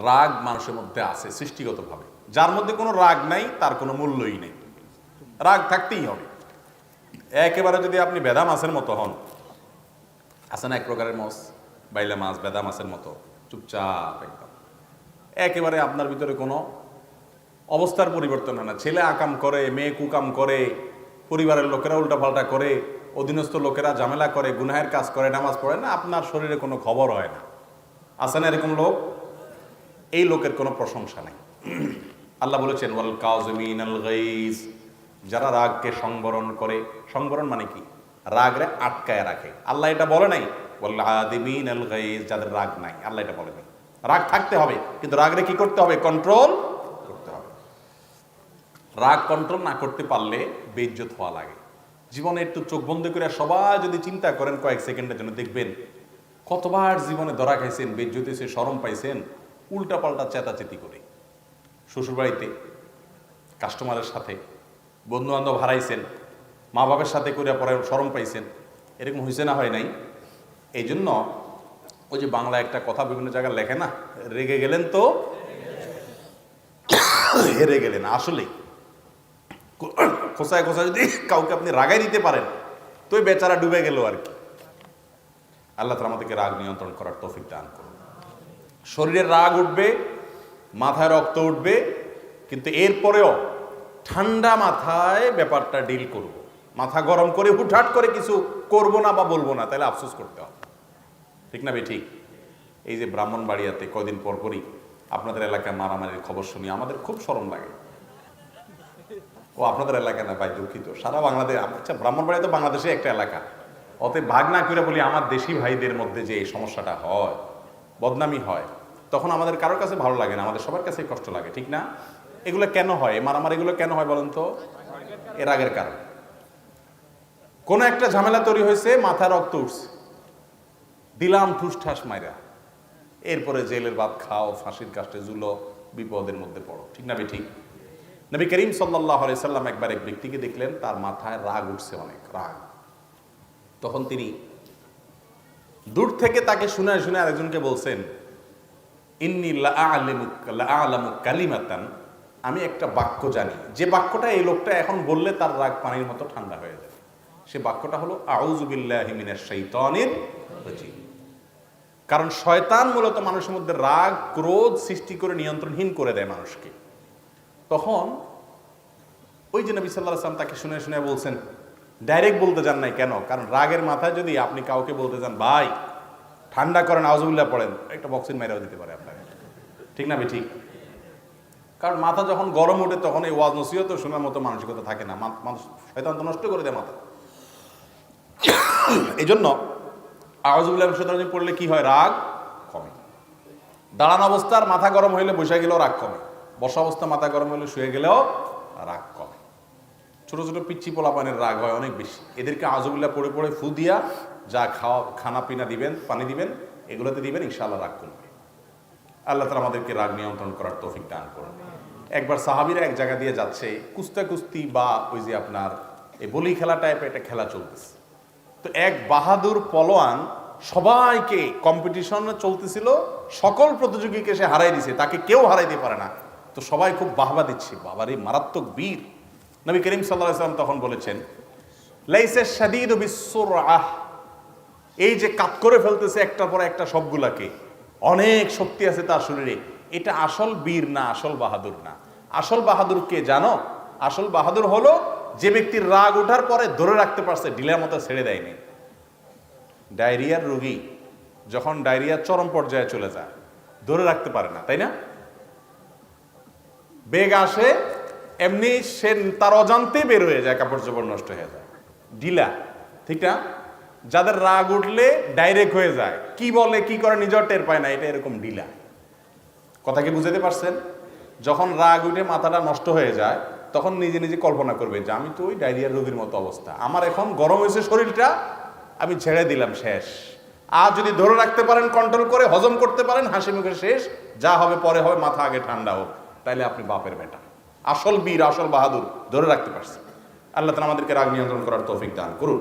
রাগ মানুষের মধ্যে আছে সৃষ্টিগতভাবে। যার মধ্যে কোনো রাগ নাই তার কোনো মূল্যই নেই, রাগ থাকতেই হবে। একেবারে যদি আপনি বেদা মাছের মতো হন, আছে না এক প্রকারের মাছ, বাইলা মাছ, বেদা মাছের মতো চুপচাপ একদম, একেবারে আপনার ভিতরে কোনো অবস্থার পরিবর্তন হয় না। ছেলে আকাম করে, মেয়ে কুকাম করে, পরিবারের লোকেরা উল্টাপাল্টা করে, অধীনস্থ লোকেরা ঝামেলা করে, গুনাহের কাজ করে, নামাজ পড়ে না, আপনার শরীরে কোনো খবর হয় না। আছে না এরকম লোক? এই লোকের কোনো প্রশংসা নেই। আল্লাহ বলেছেন ওয়াল কাযিমিনাল গাইজ, যারা রাগকে সংবরণ করে। সংবরণ মানে কি? রাগরে আটকায় রাখে। আল্লাহ এটা বলে নাই ওয়াল আদিমিনাল গাইজ, যাদের রাগ নাই। আল্লাহ এটা বলে নাই। রাগ থাকতে হবে, কিন্তু রাগরে কি করতে হবে? কন্ট্রোল করতে হবে। রাগ কন্ট্রোল না করতে পারলে বেইজ্জত হওয়া লাগে। জীবনে একটু চোখ বন্ধ করে সবাই যদি চিন্তা করেন কয়েক সেকেন্ডের জন্য, দেখবেন কতবার জীবনে ধরা খাইছেন, বেইজ্জত হয়েছে, শরম পাইছেন, উল্টা পাল্টা চেতাচেতি করে। শ্বশুরবাড়িতে কাস্টমারের সাথে, বন্ধু বান্ধব হারাইছেন, মা বাবার সাথে করে পরে শরম পাইছেন। এরকম হয়েছে না? হয় নাই? এই জন্য ওই যে বাংলা একটা কথা বিভিন্ন জায়গায় লেখে না, রেগে গেলেন তো হেরে গেলেন। আসলেই খোসায় খোসায় যদি কাউকে আপনি রাগাই দিতে পারেন তো ওই বেচারা ডুবে গেল আর কি। আল্লাহ তাআলা আমাদেরকে রাগ নিয়ন্ত্রণ করার তৌফিক দান করুন। শরীরের রাগ উঠবে, মাথায় রক্ত উঠবে, কিন্তু এরপরেও ঠান্ডা মাথায় ব্যাপারটা ডিল করব। মাথা গরম করে হুটহাট করে কিছু করব না বা বলবো না, তাহলে আফসোস করতে হবে। ঠিক না ঠিক? এই যে ব্রাহ্মণবাড়িয়াতে কয়দিন পর পরই আপনাদের এলাকায় মারামারির খবর শুনি, আমাদের খুব শরম লাগে। ও আপনাদের এলাকা না ভাই, দুঃখিত, সারা বাংলাদেশ। আচ্ছা, ব্রাহ্মণবাড়িয়া তো বাংলাদেশে একটা এলাকা, অতএব ভাগ না করে বলি আমার দেশি ভাইদের মধ্যে যে এই সমস্যাটা হয়, বদনামি হয়, তখন আমাদের কারোর কাছে ভালো লাগে না, আমাদের সবার কাছে কষ্ট লাগে। ঠিক না? এগুলো কেন হয়? মারামারিগুলো কেন হয় বলেন তো? এর আগের কারণ কোন একটা ঝামেলা তৈরি হয়েছে, মাথা রক্ত উঠছে, দিলাম ঠুসঠাস মাইরা, এরপরে জেলের ভাত খাও, ফাঁসির কাস্টে ঝুলো, বিপদের মধ্যে পড়ো। ঠিক না ঠিক? নবী করিম সাল্লাল্লাহু আলাইহি সাল্লাম একবার এক ব্যক্তিকে দেখলেন, তার মাথায় রাগ উঠছে, অনেক রাগ। তখন তিনি দূর থেকে তাকে শুনে শুনে আরেকজনকে বলছেন, ইন্নী লাআলামু কালিমাতান, আমি একটা বাক্য জানি, যে বাক্যটা এই লোকটা এখন বললে তার রাগ পানির মতো ঠান্ডা হয়ে যাবে। সে বাক্যটা হলো আউযু বিল্লাহি মিনাশ শাইতানির রাজিম। কারণ শয়তান মূলত মানুষের মধ্যে রাগ ক্রোধ সৃষ্টি করে নিয়ন্ত্রণহীন করে দেয় মানুষকে। তখন ওই যে নবী সাল্লাল্লাহু আলাইহি ওয়াসাল্লাম তাকে শুনে শুনে বলছেন, ডাইরেক্ট বলতে যান নাই। কেন? কারণ রাগের মাথায় যদি আপনি কাউকে বলতে যান ভাই ঠান্ডা করেন, আউযুবিল্লাহ পড়েন, একটা বক্সিং মেরেও দিতে পারে আপনাকে। ঠিক না ঠিক? কারণ মাথা যখন গরম ওঠে তখন এই ওয়াজ নসিহত শোনার মতো মানসিকতা থাকে না, মানুষ শয়তান তো নষ্ট করে দেয় মাথা। এই জন্য আউযুবিল্লাহি মিনাশ শাইতানির রাজিম পড়লে কি হয়? রাগ কমে। দাঁড়ানো অবস্থার মাথা গরম হইলে বসে গেলেও রাগ কমে, বসা অবস্থা মাথা গরম হইলে শুয়ে গেলেও রাগ কমে। ছোট ছোট পিচ্ছি পোলাপানের রাগ হয় অনেক বেশি, এদেরকে আউযুবিল্লাহ পড়ে পড়ে ফু দিয়া যা খানা পিনা দিবেন, পানি দিবেন, এগুলোতে দিবেন, ইনশাআল্লাহ রাগ কমবে। আল্লাহ তাআলা আমাদেরকে রাগ নিয়ন্ত্রণ করার তৌফিক দান করুন। একবার সাহাবীরা এক জায়গা দিয়ে যাচ্ছে, কুস্তি বা ওই যে আপনার এই বলি খেলা টাইপের একটা খেলা চলতেছে। তো এক বাহাদুর পলোয়ান সবাইকে, কম্পিটিশনে চলতেছিল, সকল প্রতিযোগীকে সে হারাই দিছে, তাকে কেউ হারাইতে পারে না। তো সবাই খুব বাহবা দিচ্ছে, বাবারে মারাত্মক বীর। নবী করিম সাল্লাল্লাহু আলাইহি ওয়াসাল্লাম তখন বলেছেন, লাইসা শাদীদু বিসসুরআহ, এই যে কাত করে ফেলতেছে একটার পর একটা সবগুলাকে, অনেক শক্তি আছে তার শরীরে, এটা আসল বীর না, আসল বাহাদুর না। আসল বাহাদুর কে জানো? আসল বাহাদুর হলো যে ব্যক্তির রাগ ওঠার পরে ধরে রাখতে পারছে, ঢিলার মতো ছেড়ে দেয়নি। ডায়রিয়ার রোগী যখন ডায়রিয়ার চরম পর্যায়ে চলে যায়, ধরে রাখতে পারে না, তাই না? বেগ আসে, এমনি সে তার অজান্তে বের হয়ে যায়, কাপড় চোপড় নষ্ট হয়ে যায়, ঢিলা। ঠিক না? যাদের রাগ উঠলে ডাইরেক্ট হয়ে যায়, কি বলে কি করে নিজের টের পায় না, এটা এরকম ঢিলা। কথা কি বুঝতে পারছেন? যখন রাগ উঠে মাথাটা নষ্ট হয়ে যায় তখন নিজে নিজে কল্পনা করবে যে আমি তো ওই ডায়রিয়ার রোগীর মতো অবস্থা, আমার এখন গরম হয়েছে শরীরটা, আমি ছেড়ে দিলাম, শেষ। আর যদি ধরে রাখতে পারেন, কন্ট্রোল করে হজম করতে পারেন, হাসি মুখে শেষ, যা হবে পরে হবে, মাথা আগে ঠান্ডা হোক, তাইলে আপনি বাপের বেটা, আসল বীর, আসল বাহাদুর, ধরে রাখতে পারছেন। আল্লাহ তাআলা আমাদেরকে রাগ নিয়ন্ত্রণ করার তৌফিক দান করুন।